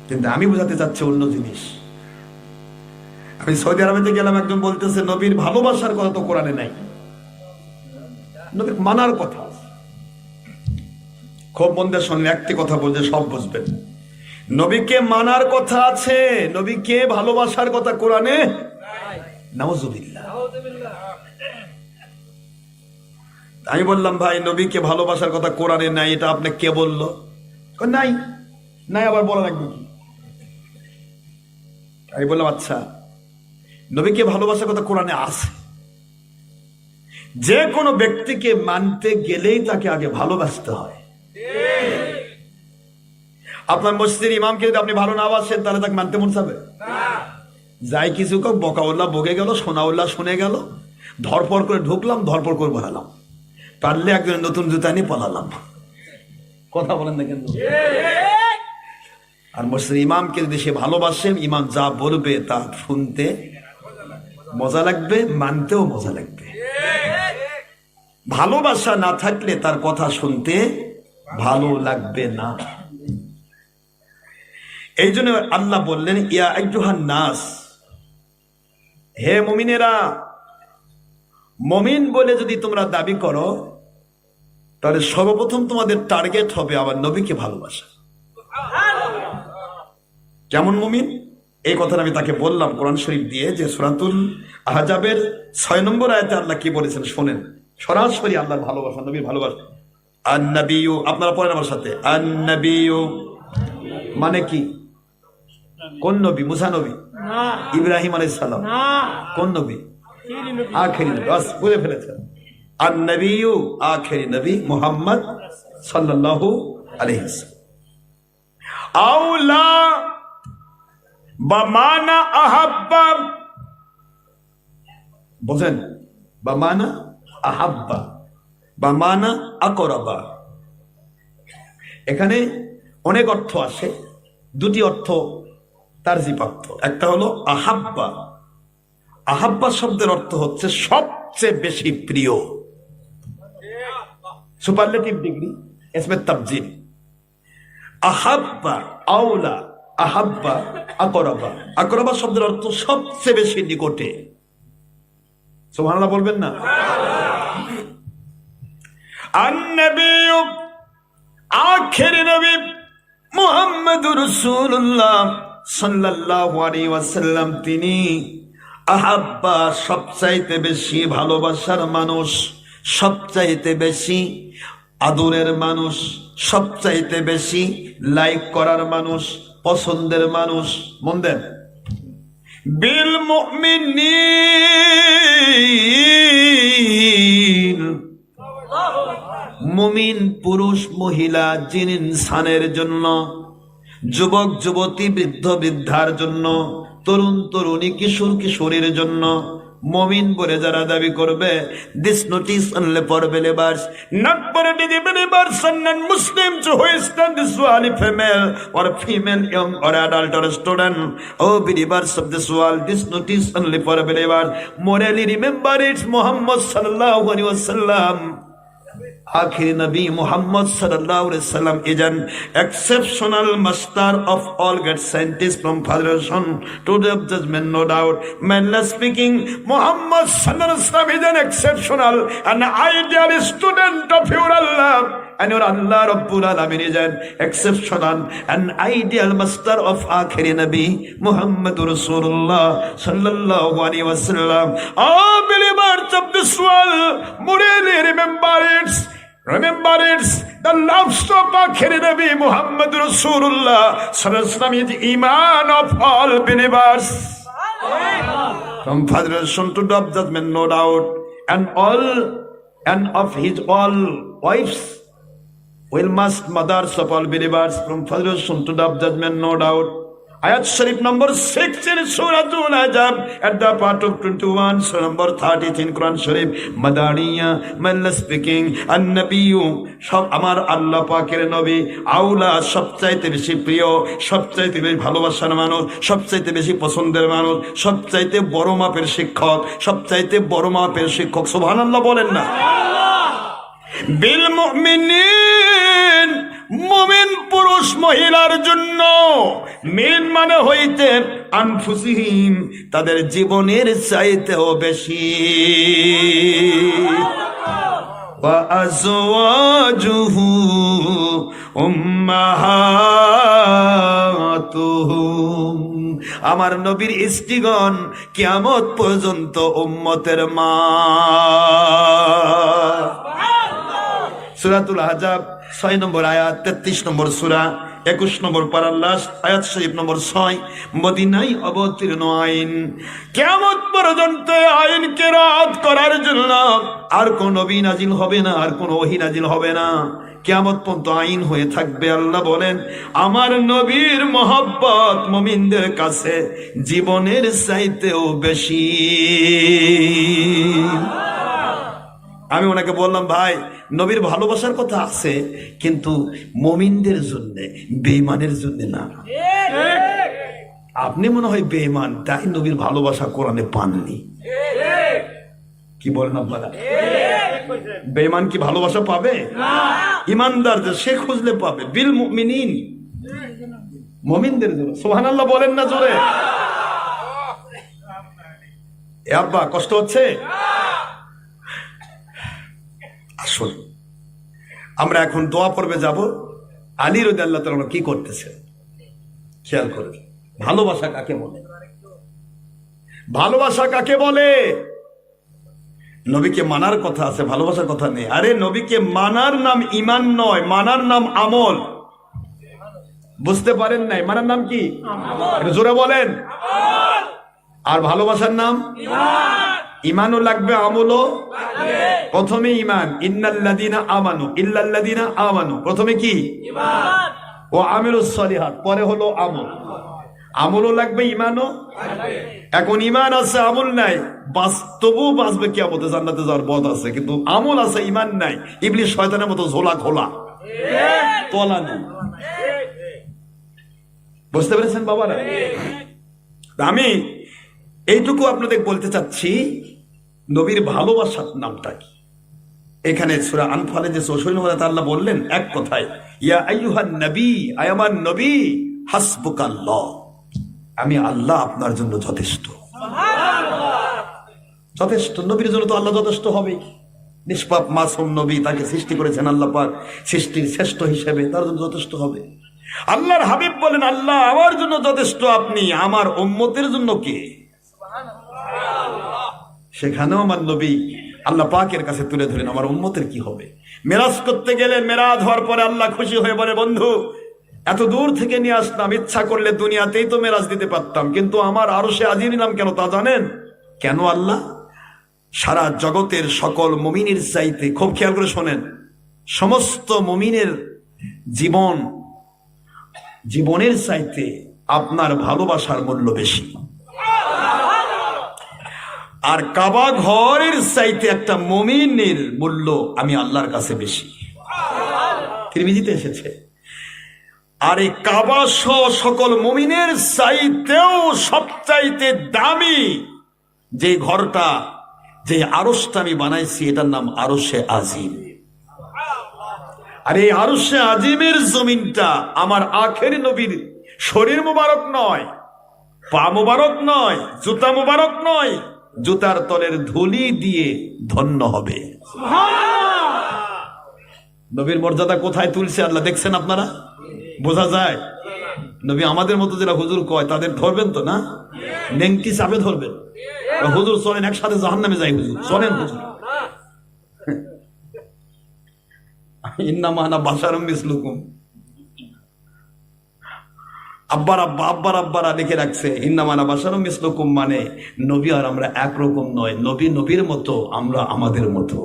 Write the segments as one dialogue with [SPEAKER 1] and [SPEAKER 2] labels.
[SPEAKER 1] কিন্তু আমি বোঝাতে চাচ্ছি অন্য জিনিস। আমি সৌদি আরবেতে গেলাম, একজন বলতেছে নবীর ভালোবাসার কথা তো কোরআনে নাই, নবীর মানার কথা। খুব মন দিয়ে শুনলে একটি কথা বলছে সব বুঝবেন। নবীকে মানার কথা আছে, নবীকে ভালোবাসার কথা কোরআনে নাউজুবিল্লাহ। আমি বললাম ভাই নবীকে ভালোবাসার কথা কোরআনে নাই, এটা আপনি কে বললো? নাই নাই, আবার বলা লাগবে কি? আমি বললাম আচ্ছা, নবীকে ভালোবাসার কথা কোরআনে আছে। যে কোনো ব্যক্তিকে মানতে গেলেই তাকে আগে ভালোবাসতে হয়। আপনার মসজিদের ইমামকে যদি আপনি ভালো না বাসেন তাহলে তাকে মানতে মন চাবে? যাই কিছু হোক, বকাউল্লাহ বকে গেল, সোনাউল্লাহ শুনে গেল, ধরপড় করে ঢুকলাম, ধরপড় করে বলালাম, পারলে একজন নতুন জুতা নিয়ে পলালাম। কথা বলেন না কেন? আর মসজিদের ইমামকে যদি সে ভালোবাসে, ইমাম যা বলবে তা শুনতে মজা লাগবে, মানতেও মজা লাগবে। ভালোবাসা না থাকলে তার কথা শুনতে ভালো লাগবে না। এই জন্য আল্লাহ বললেন ইয়া আইয়ুহান নাস, হে মুমিনেরা। মুমিন বলে যদি তোমরা দাবি করো তাহলে সর্বপ্রথম তোমাদের টার্গেট হবে আবার নবীকে ভালোবাসা। কেমন মুমিন? এই কথাটা আমি তাকে বললাম কোরআন শরীফ দিয়ে, যে সূরাতুল আহজাবের 6 নম্বর আয়াতে আল্লাহ কি বলেছেন শোনেন। সরাসরি আল্লাহর ভালোবাসা, নবীর ভালোবাসা। আন-নাবিয়্যু, আপনারা পড়েন আমার সাথে, আন-নাবিয়্যু মানে কি? কোন নবী? মুসা নবী? ইব্রাহিম আলাইহিস সালাম? কোন নবী? আখেরি নবী। বাস বুঝে ফেলেছেন। আন-নাবিয়্যু আখেরি নবী মুহাম্মদ সাল্লাল্লাহু আলাইহি ওয়াসাল্লাম। আওলা বামানা আহাব্বা, বুঝেন? বামানা আহাব্বা, বামানা আকরাবা। এখানে অনেক অর্থ আসে, দুটি অর্থ তারজিপ্রাপ্ত। একটা হলো আহাব্বা। আহাব্বা শব্দের অর্থ হচ্ছে সবচেয়ে বেশি প্রিয়, সুপারলেটিভ ডিগ্রি, ইসমে তাফজিল। আহাব্বা, আওলা, আহাব্বা, আকরাবা। আকরাবা শব্দের অর্থ সবচেয়ে বেশি নিকটে। সুবহানাল্লাহ বলবেন না? আন-নাবিয়্যু আখির নবী মুহাম্মদুর রাসূলুল্লাহ সাল্লাল্লাহু আলাইহি ওয়াসাল্লাম, তিনি আহাব্বা সবচাইতে বেশি ভালোবাসার মানুষ, সবচাইতে বেশি আদরের মানুষ, সবচাইতে বেশি লাইক করার মানুষ, পছন্দের মানুষ। মন দেন। বিল মুমিনিন, মুমিন পুরুষ মহিলা জিন ইনসানের জন্য, যুবক যুবতী বৃদ্ধ বৃদ্ধার জন্য, তরুণ তরুণী কিশোর কিশোরীর জন্য মুমিন বলে যারা দাবি করবে, this notice only for believers, not for believers and non-Muslims who is this world, female or female, young or adult or student. Oh believers of this world, this notice only for believers. Morally remember it, Muhammad sallallahu alaihi wasallam, আখির নবী Muhammad sallallahu alaihi wasallam is an exceptional master of all great scientists from Federation to the judgment, no doubt. Manly speaking, Muhammad sallallahu alaihi wasallam is an exceptional and ideal student of your Allah. And your Allah Rabbul Alamin is an exceptional and ideal master of Akhiri Nabi Muhammadur Rasulullah sallallahu alaihi wasallam. All believers of this world, morally remember it. Remember it, the love of Akhiri Nabi Muhammadur Rasulullah sallallahu alaihi wasallam is the iman of all believers. From Federation to the judgment, no doubt. And of his all wives, will must mothers of all believers, from Federation to the judgment, no doubt. Ayat Sharif number 6 in Surah Al-Ahzab at the part of 21, Surah number 30 in Quran Sharif. Madaniya, manly speaking, An-Nabiyyu, সব আমার আল্লাহ পাকের নবী, আওলা সবচাইতে বেশি প্রিয়, সবচাইতে বেশি ভালোবাসার মানুষ, সবচাইতে বেশি পছন্দের মানুষ, সবচাইতে বড় মাপের শিক্ষক, সবচাইতে বড় মাপের শিক্ষক। সুবহানাল্লাহ বলেন না? বিল মুমিনিন, মুমিন পুরুষ মহিলার জন্য, মিন মানে হইতে আনফুসিহিম, তাদের জীবনের চাইতেও বেশি। ওয়া আজওয়াজুহু উম্মাহাতুহুম, আমার নবীর স্ত্রীগণ কিয়ামত পর্যন্ত উম্মতের মা। সূরাতুল আহজাব 6 নম্বর আয়াত, 33 নম্বর সূরা, 21 নম্বর পারার লাস্ট আয়াত শরীফ নম্বর 6, মদিনায় অবতীর্ণ আইন। কিয়ামত পর্যন্ত আইনকে রাত করার জন্য আর কোন নবী নাজিল হবে না, আর কোন ওহী নাজিল হবে না, কিয়ামত পর্যন্ত আইন হয়ে থাকবে। আল্লাহ বলেন, আমার নবীর মহব্বত মুমিনদের কাছে জীবনের চাইতেও বেশি। আমি ওনাকে বললাম, ভাই নবীর ভালোবাসার কথা আছে, কিন্তু মুমিনদের জন্য, বেঈমানের জন্য না। আপনি মনে হয় বেঈমান, তাই নবীর ভালোবাসা কোরআনে পাননি। কি বলেন আপনারা? বেঈমান কি ভালোবাসা পাবে? ইমানদার যে সে খুঁজলে পাবে। বিল মুমিনিন, মুমিনদের জন্য। সুবহানাল্লাহ বলেন না জোরে। এ আব্বা কষ্ট হচ্ছে? আসল আমরা এখন দোয়া পর্বে যাব। আলী রাদিয়াল্লাহু তাআলা কি করতেছে খেয়াল করে। ভালোবাসা কাকে বলে? ভালোবাসা কাকে বলে? নবীকে মানার কথা আছে, ভালোবাসার কথা নেই। আরে নবীকে মানার নাম ঈমান নয়, মানার নাম আমল। বুঝতে পারেন নাই? মানার নাম কি? আমল। জোরে বলেন। আমল। আর ভালোবাসার নাম ঈমান। ঈমানও লাগবে, আমলও লাগবে। প্রথমে ঈমান, ইন্নাল্লাযীনা আমানু, ইল্লাল্লাযীনা আমানু, প্রথমে কি? ঈমান। ও আমিলুস সলিহাত, পরে হলো আমল। আমলও লাগবে, ঈমানও লাগবে। এখন ঈমান আছে, আমল নাই, বাস্তবও বাঁচবে কিয়ামতে, জান্নাতে যাওয়ার পথ আছে, কিন্তু আমল আছে, ঈমান নাই। ইবলিস শয়তানের মতো ঝোলা খোলা, তোলা নেই। বুঝতে পেরেছেন বাবারা? আমি এইটুকু আপনাদের বলতে চাচ্ছি, নবীর ভালোবাসার নামটা কি। এখানে সূরা আনফালে যে 64 নম্বর আয়াতে আল্লাহ বললেন এক কথায়, ইয়া আইয়ুহান নবী, আয় আমার নবী, হাসবুকাল্লাহ, আমি আল্লাহ আপনার জন্য যথেষ্ট। যথেষ্ট। নবীর জন্য তো আল্লাহ যথেষ্ট হবে। নিষ্পাপ মাসুম নবী, তাকে সৃষ্টি করেছেন আল্লাহ পাক সৃষ্টির শ্রেষ্ঠ হিসেবে, তার জন্য যথেষ্ট হবে। আল্লাহর হাবিব বলেন, আল্লাহ আমার জন্য যথেষ্ট, আপনি আমার উম্মতের জন্য কে? সেখানেও আমার নবী আল্লাহ পাকের কাছে তুলে ধরেন, আমার উম্মতের কি হবে। মেরাজ করতে গেলে, মেরাজ হওয়ার পরে আল্লাহ খুশি হয়ে বলে, বন্ধু এত দূর থেকে নিয়ে আসলাম, ইচ্ছা করলে দুনিয়াতেই তো মেরাজ দিতে পারতাম, কিন্তু আমার আরশে আজিম নিলাম কেন তা জানেন? কেন? আল্লাহ সারা জগতের সকল মুমিনের চাইতে, খুব খেয়াল করে শোনেন, সমস্ত মুমিনের জীবনের চাইতে আপনার ভালোবাসার মূল্য বেশি। আর কাবা ঘরের চাইতে একটা মুমিনের মূল্য আমি আল্লাহর কাছে বেশি। তিরমিজিতে এসেছে। আর এই কাবা সহ সকল মুমিনের চাইতেও সবচাইতে দামি যে ঘরটা, যে আরশটা আমি বানাইছি, এটার নাম আরশে আজিম। আর এই আরশে আজিমের জমিনটা আমার আখেরি নবীর শরীর মুবারক নয়, পা মুবারক নয়, জুতা মুবারক নয়, জুতার তলের ধুলি দিয়ে ধন্য হবে। নবীর মর্যাদা কোথায় তুলছে আল্লাহ, দেখছেন আপনারা? বোঝা যায়? নবী আমাদের মতো যারা হুজুর কয় তাদের ধরবেন তো না, নেংটি চাপে ধরবেন। হুজুর চলেন একসাথে জাহান্নামে যাই, হুজুর চলেন, হুজুর ইন্নামা আনা বাশারুম মিসলুকুম। আব্বারা লিখে রাখছে, ইন্নামা আনা বাশারুম মিসলুকুম, মানে নবী আর আমরা একরকম নয়। নবী নবীর মতো, আমরা আমাদের মতো।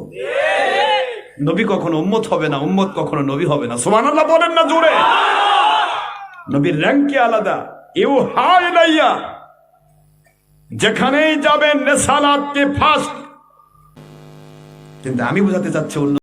[SPEAKER 1] নবী কখনো উম্মত হবে না, উম্মত কখনো নবী হবে না। সুবহানাল্লাহ বলেন না জোরে। নবীর র্যাঙ্কে আলাদা। ইউহা ইলাইয়া, যেখানেই যাবেন রিসালাতকে ফার্স্ট। কিন্তু আমি বোঝাতে চাচ্ছি অন্য